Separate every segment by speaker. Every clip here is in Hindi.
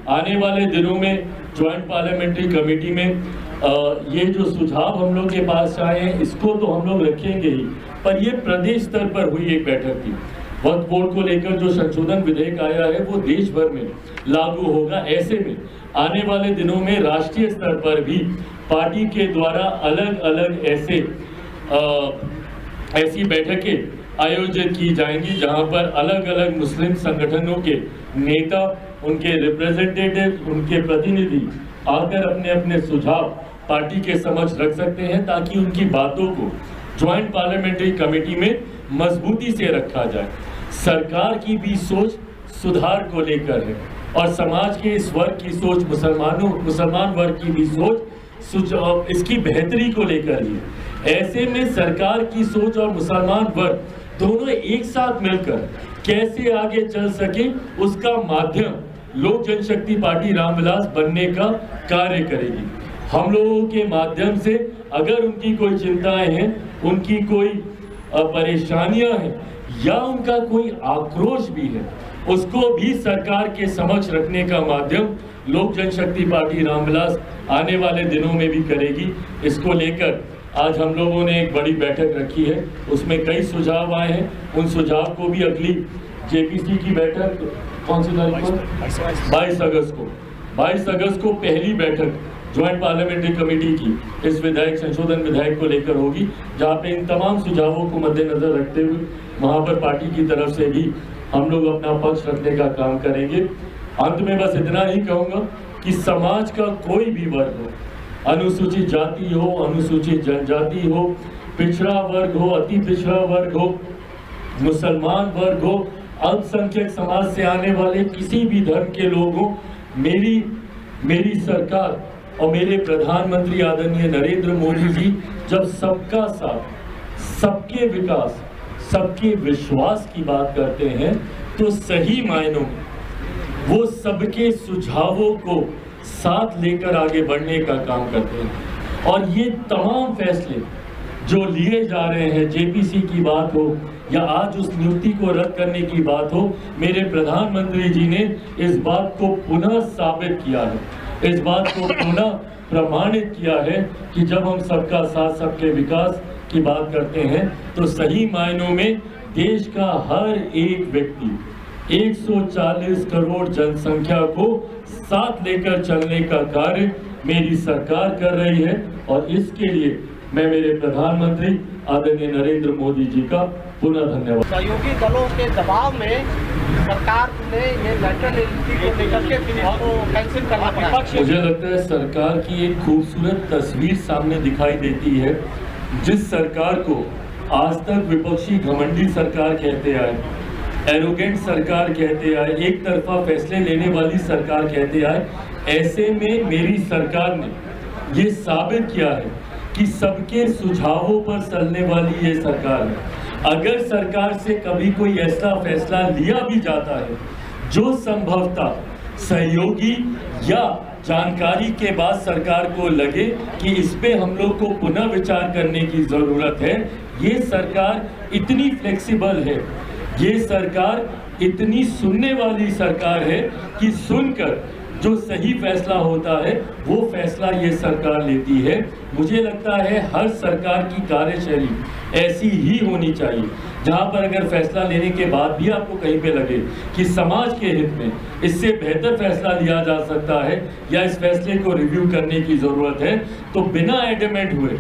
Speaker 1: आने वाले दिनों में ज्वाइंट पार्लियामेंट्री कमेटी में ये जो सुझाव हम लोग के पास आए हैं इसको तो हम लोग रखेंगे ही, पर ये प्रदेश स्तर पर हुई एक बैठक थी। वक्फ बोर्ड को लेकर जो संशोधन विधेयक आया है वो देश भर में लागू होगा। ऐसे में आने वाले दिनों में राष्ट्रीय स्तर पर भी पार्टी के द्वारा अलग अलग ऐसी बैठकें आयोजित की जाएंगी जहां पर अलग अलग मुस्लिम संगठनों के नेता, उनके रिप्रेजेंटेटिव, उनके प्रतिनिधि आकर अपने अपने सुझाव पार्टी के समक्ष रख सकते हैं, ताकि उनकी बातों को ज्वाइंट पार्लियामेंट्री कमेटी में मजबूती से रखा जाए। सरकार की भी सोच सुधार को लेकर है और समाज के इस वर्ग की सोच, मुसलमान वर्ग की भी सोच इसकी बेहतरी को लेकर ही। ऐसे में सरकार की सोच और मुसलमान वर्ग दोनों एक साथ मिलकर कैसे आगे चल सके, उसका माध्यम लोक जनशक्ति पार्टी रामविलास बनने का कार्य करेगी। हम लोगों के माध्यम से अगर उनकी कोई चिंताएं हैं, उनकी कोई परेशानियां हैं या उनका कोई आक्रोश भी है, उसको भी सरकार के समक्ष रखने का माध्यम लोक जनशक्ति पार्टी रामविलास आने वाले दिनों में भी करेगी। इसको लेकर आज हम लोगों ने एक बड़ी बैठक रखी है, उसमें कई सुझाव आए हैं। उन सुझाव को भी अगली जेपीसी की बैठक कौन सी तारीख को, 22 अगस्त को पहली बैठक ज्वाइंट पार्लियामेंट्री कमेटी की इस संशोधन विधेयक को लेकर होगी, जहां पे इन तमाम सुझावों को मद्देनजर रखते हुए वहां पर पार्टी की तरफ से भी हम लोग अपना पक्ष रखने का काम करेंगे। अंत में बस इतना ही कहूँगा कि समाज का कोई भी वर्ग हो, अनुसूचित जाति हो, अनुसूचित जनजाति हो, पिछड़ा वर्ग हो, अति पिछड़ा वर्ग हो, मुसलमान वर्ग हो, अल्पसंख्यक समाज से आने वाले किसी भी धर्म के लोग हो, मेरी सरकार और मेरे प्रधानमंत्री आदरणीय नरेंद्र मोदी जी जब सबका साथ, सबके विकास, सबके विश्वास की बात करते हैं तो सही मायनों में वो सबके सुझावों को साथ लेकर आगे बढ़ने का काम करते हैं। और ये तमाम फैसले जो लिए जा रहे हैं, जेपीसी की बात हो या आज उस नियुक्ति को रद्द करने की बात हो, मेरे प्रधानमंत्री जी ने इस बात को पुनः साबित किया है, इस बात को पुनः प्रमाणित किया है कि जब हम सबका साथ, सबके विकास की बात करते हैं तो सही मायनों में देश का हर एक व्यक्ति 140 करोड़ जनसंख्या को साथ लेकर चलने का कार्य मेरी सरकार कर रही है। और इसके लिए मैं मेरे प्रधानमंत्री आदरणीय नरेंद्र मोदी जी का पुनः धन्यवाद।
Speaker 2: सहयोगी दलों के दबाव में सरकार ने ये नेशनल एजेंसी को लेकर के कैंसिल करना पड़ा।
Speaker 1: मुझे लगता है सरकार की एक खूबसूरत तस्वीर सामने दिखाई देती है, जिस सरकार को आज तक विपक्षी घमंडी सरकार कहते आए, एरोगेंट सरकार कहते आए, एक तरफा फैसले लेने वाली सरकार कहते आए। ऐसे में मेरी सरकार ने ये साबित किया है कि सबके सुझावों पर चलने वाली ये सरकार है। अगर सरकार से कभी कोई ऐसा फैसला लिया भी जाता है जो संभवतः सहयोगी या जानकारी के बाद सरकार को लगे कि इस पे हम लोग को पुनः विचार करने की जरूरत है, ये सरकार इतनी फ्लेक्सिबल है, ये सरकार इतनी सुनने वाली सरकार है कि सुनकर जो सही फैसला होता है वो फैसला ये सरकार लेती है। मुझे लगता है हर सरकार की कार्यशैली ऐसी ही होनी चाहिए, जहां पर अगर फैसला लेने के बाद भी आपको कहीं पे लगे कि समाज के हित में इससे बेहतर फैसला लिया जा सकता है या इस फैसले को रिव्यू करने की जरूरत है, तो बिना एडमेंट हुए,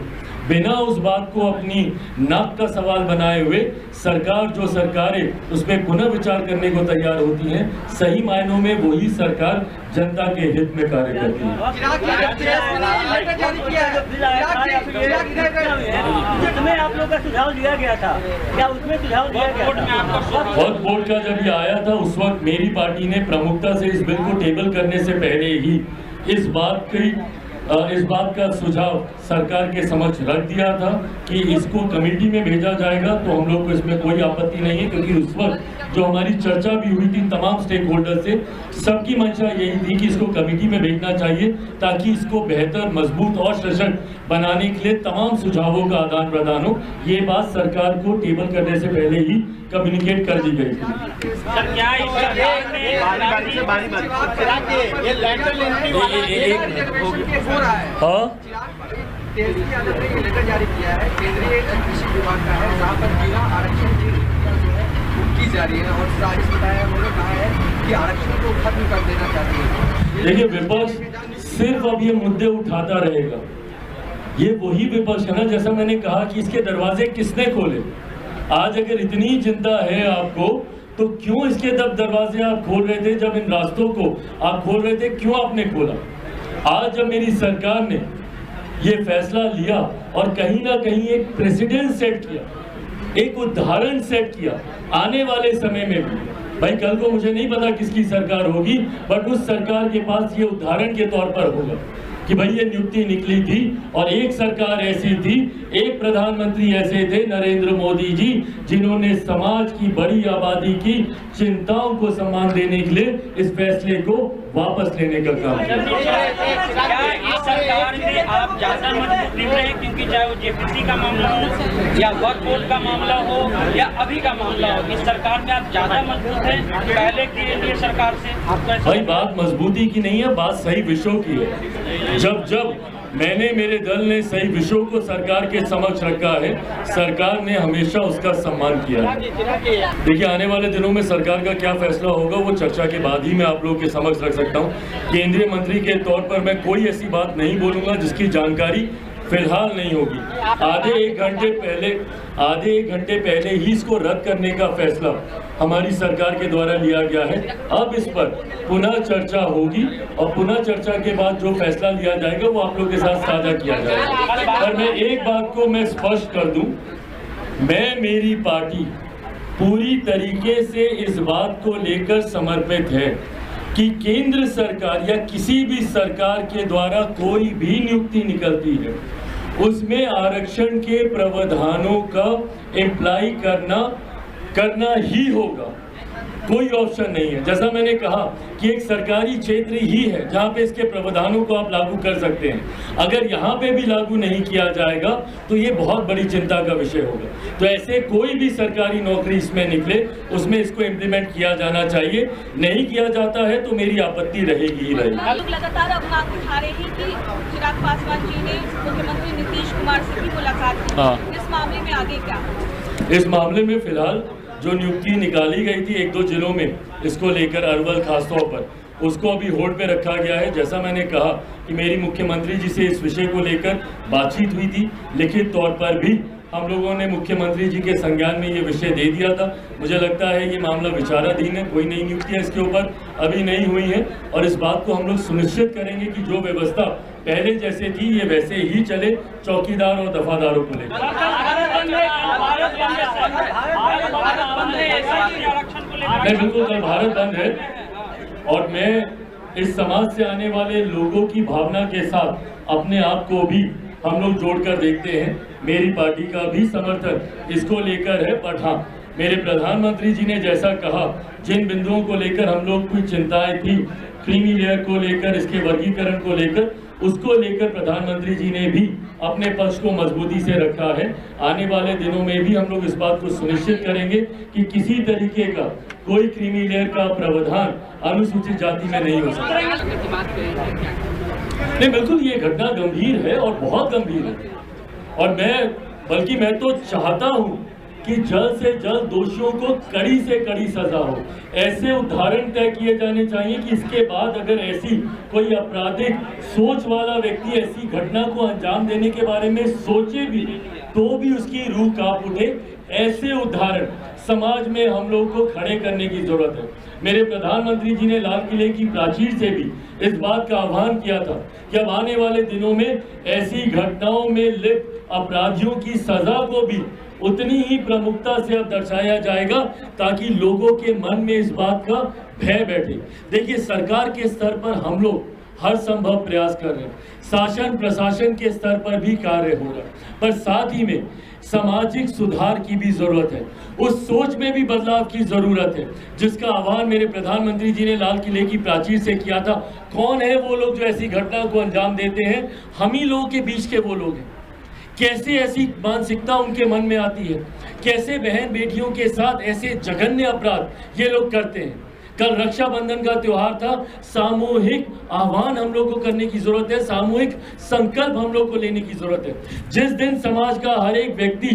Speaker 1: बिना उस बात को अपनी नाक का सवाल बनाए हुए सरकार, जो सरकारें उस पर पुनः विचार करने को तैयार होती हैं, सही मायनों में वही सरकार जनता के हित में कार्य करती है।
Speaker 3: आप लोगों का सुझाव लिया गया था क्या? उसमें सुझाव लिया गया था?
Speaker 1: वक्फ बोर्ड का जब ये आया था उस वक्त मेरी पार्टी ने प्रमुखता से इस बिल को टेबल करने से पहले ही इस बात का सुझाव सरकार के समक्ष रख दिया था कि इसको कमेटी में भेजा जाएगा। तो हम लोग को इसमें कोई आपत्ति नहीं है, क्योंकि उस वक्त जो हमारी चर्चा भी हुई थी तमाम स्टेक होल्डर से, सबकी मंशा यही थी कि इसको कमेटी में भेजना चाहिए ताकि इसको बेहतर, मजबूत और सशक्त बनाने के लिए तमाम सुझावों का आदान प्रदान हो। ये बात सरकार को टेबल करने से पहले ही कम्युनिकेट कर दी गई थी।
Speaker 3: सर, क्या इस सरकार ने
Speaker 2: बारी से बारी ये लैटरल एंट्री वाला हो रहा है।
Speaker 1: हाँ,
Speaker 2: तेजस्वी यादव ने ये लेटर जारी किया है, केंद्रीय कृषि विभाग का है, जहाँ पर जिला आरक्षण की जा रही है और साजिश बताया उन्होंने कहा है कि आरक्षण को खत्म कर देना चाहती है।
Speaker 1: देखिए विपक्ष सिर्फ अब ये मुद्दे उठाता रहेगा। ये वही विपक्ष है ना, जैसा मैंने कहा कि इसके दरवाजे किसने खोले। आज अगर इतनी चिंता है आपको तो क्यों इसके दरवाजे आप खोल रहे थे? जब इन रास्तों को आप खोल रहे थे क्यों आपने खोला? आज जब मेरी सरकार ने ये फैसला लिया और कहीं ना कहीं एक प्रेसिडेंट सेट किया, एक उदाहरण सेट किया आने वाले समय में भी, भाई कल को मुझे नहीं पता किसकी सरकार होगी, बट उस सरकार के पास ये उदाहरण के तौर पर होगा कि भाई ये नियुक्ति निकली थी और एक सरकार ऐसी थी, एक प्रधानमंत्री ऐसे थे नरेंद्र मोदी जी, जिन्होंने समाज की बड़ी आबादी की चिंताओं को सम्मान देने के लिए इस फैसले को वापस लेने का काम किया।
Speaker 3: क्या इस सरकार में आप ज्यादा मजबूत दिख रहे हैं, क्योंकि चाहे वो जेपीसी का मामला हो या वक्फ बोर्ड का मामला हो या अभी का मामला हो, इस सरकार में आप ज्यादा मजबूत हैं पहले की एनडीए सरकार से? आपको
Speaker 1: भाई बात मजबूती की नहीं है, बात सही विषयों की है। जब मैंने, मेरे दल ने सही विषयों को सरकार के समक्ष रखा है, सरकार ने हमेशा उसका सम्मान किया है। देखिए आने वाले दिनों में सरकार का क्या फैसला होगा वो चर्चा के बाद ही मैं आप लोगों के समक्ष रख सकता हूँ। केंद्रीय मंत्री के तौर पर मैं कोई ऐसी बात नहीं बोलूंगा जिसकी जानकारी फिलहाल नहीं होगी। आधे एक घंटे पहले ही इसको रद्द करने का फैसला हमारी सरकार के द्वारा लिया गया है। अब इस पर पुनः चर्चा होगी और पुनः चर्चा के बाद जो फैसला लिया जाएगा वो आप लोगों के साथ साझा किया जाएगा। पर मैं एक बात को मैं स्पष्ट कर दूं, मेरी पार्टी पूरी तरीके से इस बात को लेकर समर्पित है कि केंद्र सरकार या किसी भी सरकार के द्वारा कोई भी नियुक्ति निकलती है उसमें आरक्षण के प्रावधानों का इम्प्लाई करना ही होगा, कोई ऑप्शन नहीं है। जैसा मैंने कहा कि एक सरकारी क्षेत्र ही है जहाँ पे इसके प्रावधानों को आप लागू कर सकते हैं। अगर यहाँ पे भी लागू नहीं किया जाएगा तो ये बहुत बड़ी चिंता का विषय होगा। तो ऐसे कोई भी सरकारी नौकरी इसमें निकले उसमें इसको इम्प्लीमेंट किया जाना चाहिए। नहीं किया जाता है तो मेरी आपत्ति रहेगी ही रहेगी।
Speaker 4: लोग लगातार अब मांग उठा रहे हैं कि चिराग पासवान जी ने मुख्यमंत्री नीतीश कुमार से भी मुलाकात की। इस मामले में आगे क्या?
Speaker 1: इस मामले में फिलहाल जो नियुक्ति निकाली गई थी एक दो जिलों में, इसको लेकर अरवल खासतौर पर, उसको अभी होल्ड पे रखा गया है। जैसा मैंने कहा कि मेरी मुख्यमंत्री जी से इस विषय को लेकर बातचीत हुई थी, लिखित तौर पर भी हम लोगों ने मुख्यमंत्री जी के संज्ञान में ये विषय दे दिया था। मुझे लगता है ये मामला विचाराधीन है, कोई नई नियुक्तियाँ इसके ऊपर अभी नहीं हुई हैं और इस बात को हम लोग सुनिश्चित करेंगे कि जो व्यवस्था पहले जैसे थी ये वैसे ही चले, चौकीदार और दफादारों को लेकर। नहीं, बिल्कुल कल भारत बंद है और मैं इस समाज से आने वाले लोगों की भावना के साथ अपने आप को भी हम लोग जोड़कर देखते हैं। मेरी पार्टी का भी समर्थन इसको लेकर है, बट हाँ मेरे प्रधानमंत्री जी ने जैसा कहा, जिन बिंदुओं को लेकर हम लोग की चिंताएं थी, क्रीमी लेयर को लेकर, इसके वर्गीकरण को लेकर, उसको लेकर प्रधानमंत्री जी ने भी अपने पक्ष को मजबूती से रखा है। आने वाले दिनों में भी हम लोग इस बात को सुनिश्चित करेंगे कि किसी तरीके का कोई क्रीमी लेयर का प्रावधान अनुसूचित जाति में नहीं हो सकता। नहीं, बिल्कुल ये घटना गंभीर है और बहुत गंभीर है और मैं तो चाहता हूँ कि जल्द से जल्द दोषियों को कड़ी से कड़ी सजा हो। ऐसे उदाहरण तय किए जाने चाहिए कि इसके बाद अगर ऐसी कोई आपराधिक सोच वाला व्यक्ति ऐसी घटना को अंजाम देने के बारे में सोचे भी तो भी उसकी रूह कांप उठे। ऐसे उदाहरण समाज में हम लोग को खड़े करने की जरूरत है। मेरे प्रधानमंत्री जी ने लाल किले की प्राचीर से भी इस बात का आह्वान किया था कि अब आने वाले दिनों में ऐसी घटनाओं में लिप्त अपराधियों की सजा को भी उतनी ही प्रमुखता से अब दर्शाया जाएगा ताकि लोगों के मन में इस बात का भय बैठे। देखिए सरकार के स्तर पर हम लोग हर संभव प्रयास कर रहे हैं, शासन प्रशासन के स्तर पर भी कार्य हो रहा है, पर साथ ही में सामाजिक सुधार की भी जरूरत है। उस सोच में भी बदलाव की जरूरत है जिसका आह्वान मेरे प्रधानमंत्री जी ने लाल किले की प्राचीर से किया था। कौन है वो लोग जो ऐसी घटना को अंजाम देते हैं? हम ही लोगों के बीच के वो लोग हैं। कैसे ऐसी मानसिकता उनके मन में आती है? कैसे बहन बेटियों के साथ ऐसे जघन्य अपराध ये लोग करते हैं? कल रक्षाबंधन का त्योहार था। सामूहिक आह्वान हम लोग को करने की जरूरत है, सामूहिक संकल्प हम लोग को लेने की जरूरत है। जिस दिन समाज का हर एक व्यक्ति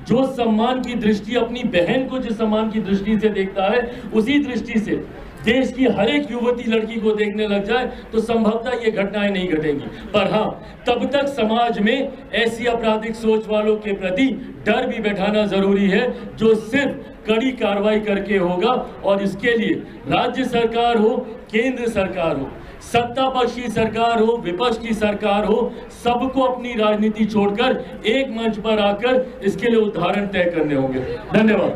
Speaker 1: जो सम्मान की दृष्टि, अपनी बहन को जिस सम्मान की दृष्टि से देखता है, उसी दृष्टि से देश की हर एक युवती लड़की को देखने लग जाए तो संभवतः ये घटनाएं नहीं घटेंगी। पर हाँ, तब तक समाज में ऐसी आपराधिक सोच वालों के प्रति डर भी बैठाना जरूरी है, जो सिर्फ कड़ी कार्रवाई करके होगा। और इसके लिए राज्य सरकार हो, केंद्र सरकार हो, सत्ता पक्ष की सरकार हो, विपक्ष की सरकार हो, सबको अपनी राजनीति छोड़कर एक मंच पर आकर इसके लिए उदाहरण तय करने होंगे। धन्यवाद।